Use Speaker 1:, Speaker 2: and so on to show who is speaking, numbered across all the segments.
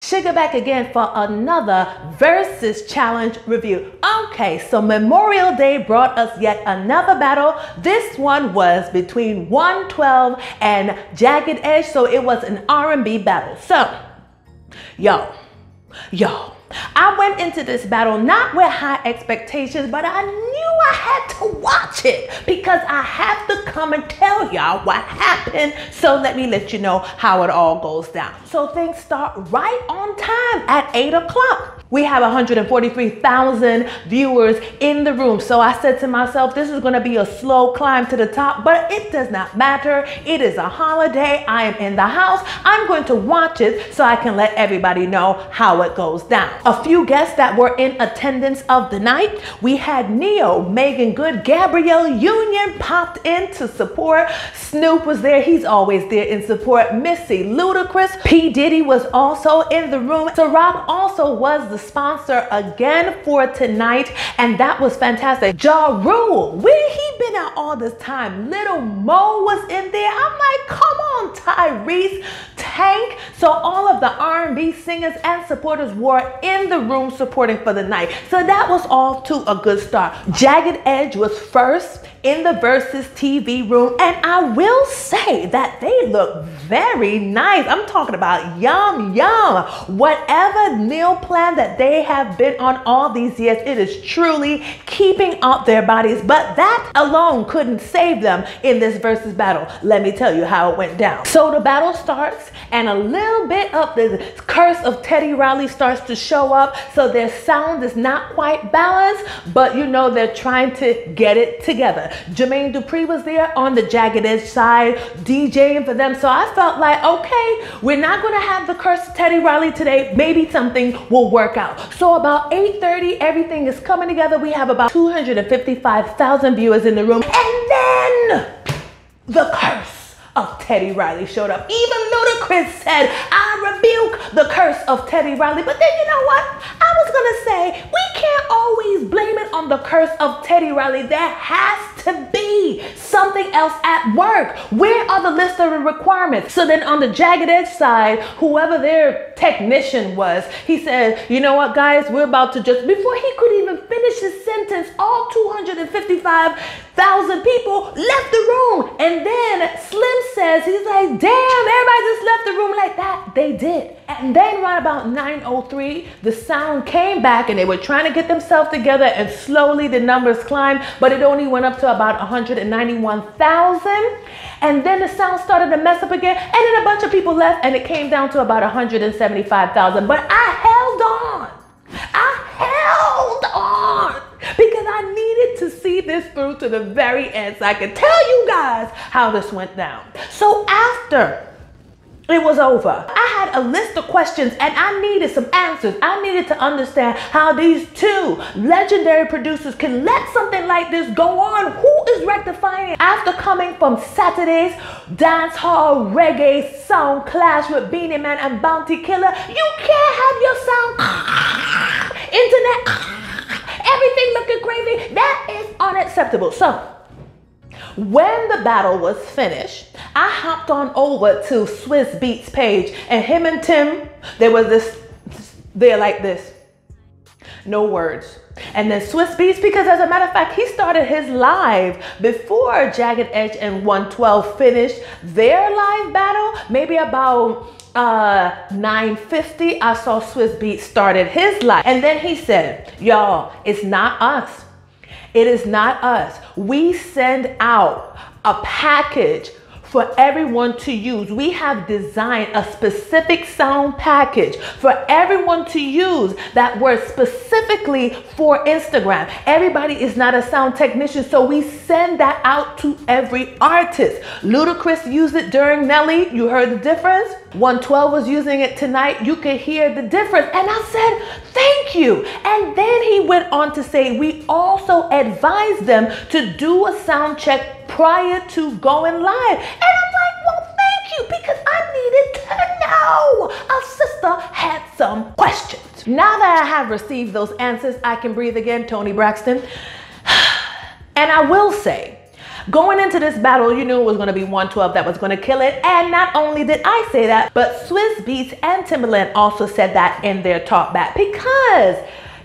Speaker 1: Sugar back again for another Verzuz challenge review. Okay, so Memorial Day brought us yet another battle. This one was between 112 and Jagged Edge, so it was an R&B battle. So, yo, I went into this battle not with high expectations, but I knew I had to watch it because I have to come and tell y'all what happened. So let me let you know how it all goes down. So things start right on time at 8 o'clock. We have 143,000 viewers in the room. So I said to myself, this is gonna be a slow climb to the top, but it does not matter. It is a holiday. I am in the house. I'm going to watch it so I can let everybody know how it goes down. A few guests that were in attendance of the night. We had Neo, Megan Good, Gabrielle Union popped in to support. Snoop was there. He's always there in support. Missy, Ludacris, P. Diddy was also in the room. Ciroc also was the sponsor again for tonight, and that was fantastic. Ja Rule, where he been at all this time? Little Mo was in there. I'm like, come on, Tyrese, Tank. So all of the R&B singers and supporters were in the room supporting for the night. So that was off to a good start. Jagged Edge was first in the Verzuz TV room, and I will say that they look very nice. I'm talking about yum. Whatever meal plan that they have been on all these years, it is truly keeping up their bodies, but that alone couldn't save them in this Verzuz battle. Let me tell you how it went down. So the battle starts, and a little bit of the curse of Teddy Riley starts to show up, so their sound is not quite balanced, but you know they're trying to get it together. Jermaine Dupri was there on the Jagged Edge side, DJing for them, so I felt like, okay, we're not gonna have the curse of Teddy Riley today, maybe something will work out. So about 8:30, everything is coming together. We have about 255,000 viewers in the room, and then the curse of Teddy Riley showed up. Even Ludacris said, I rebuke the curse of Teddy Riley. But then you know what? I was gonna say, we can't always blame it on the curse of Teddy Riley. There has to be something else at work. Where are the list of requirements? So then on the Jagged Edge side, whoever their technician was, he said, you know what, guys, we're about to just, before he could even finish his sentence, all 255,000 people left the room. And then Slim says, he's like, damn, everybody just left the room like that. They did. And then right about 9:03, the sound came back, and they were trying to get themselves together, and slowly the numbers climbed, but it only went up to about 191,000. And then the sound started to mess up again, and then a bunch of people left, and it came down to about 175,000. But I held on. Because I needed to see this through to the very end so I could tell you guys how this went down. So after it was over, I had a list of questions and I needed some answers. I needed to understand how these two legendary producers can let something like this go on. Who is rectifying it? After coming from Saturday's dance hall reggae sound clash with Beanie Man and Bounty Killer, you can't have your sound internet everything looking crazy. That is unacceptable. So when the battle was finished, I hopped on over to Swizz Beatz page, and him and Tim, they're like this, no words. And then Swizz Beatz, because as a matter of fact, he started his live before Jagged Edge and 112 finished their live battle, maybe about 9:50, I saw Swizz Beatz started his live. And then he said, y'all, it's not us. It is not us. We send out a package for everyone to use. We have designed a specific sound package for everyone to use that were specifically for Instagram. Everybody is not a sound technician, so we send that out to every artist. Ludacris used it during Nelly. You heard the difference. 112 was using it tonight. You could hear the difference. And I said, thank you. And then he went on to say, we also advise them to do a sound check prior to going live. And I'm like, well, thank you, because I needed to know. Our sister had some questions. Now that I have received those answers, I can breathe again, Tony Braxton. And I will say, Going into this battle, you knew it was going to be 112 that was going to kill it. And not only did I say that, but Swizz Beatz and Timbaland also said that in their talk back, because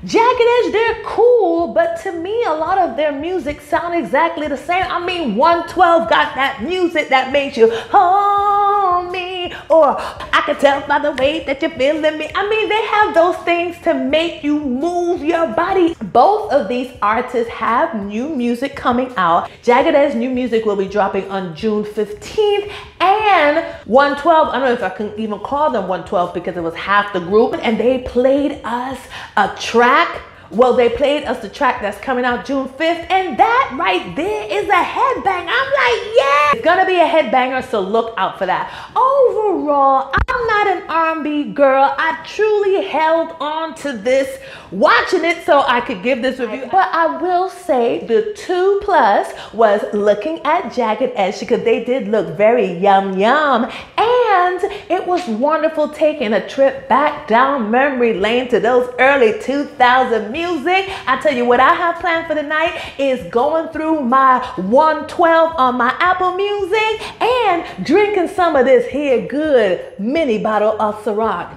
Speaker 1: Jagged Edge, they're cool, but to me, a lot of their music sound exactly the same. I mean, 112 got that music that makes you hold me, or I can tell by the way that you're feeling me. I mean, they have those things to make you move your body. Both of these artists have new music coming out. Jagged Edge's new music will be dropping on June 15th, and 112, I don't know if I can even call them 112 because it was half the group, and they played us a track. Well, they played us the track that's coming out June 5th, and that right there is a headbang. I'm like, yeah, it's gonna be a headbanger, so look out for that. Overall, I'm not an R&B girl. I truly held on to this, watching it so I could give this review. But I will say the 2+ was looking at Jagged Edge, because they did look very yum yum, and it was wonderful taking a trip back down memory lane to those early 2000 music. I tell you what I have planned for the night is going through my 112 on my Apple Music and drinking some of this here good mini bottle of Ciroc.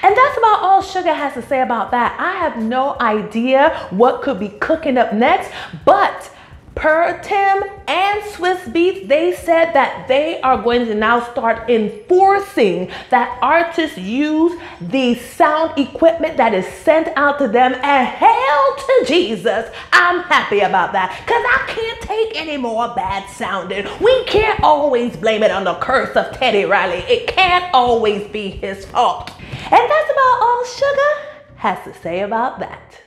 Speaker 1: And that's about all Sugar has to say about that. I have no idea what could be cooking up next, but per Tim and Swizz Beatz, they said that they are going to now start enforcing that artists use the sound equipment that is sent out to them, and hail to Jesus, I'm happy about that, because I can't take any more bad sounding. We can't always blame it on the curse of Teddy Riley. It can't always be his fault. And that's about all Sugar has to say about that.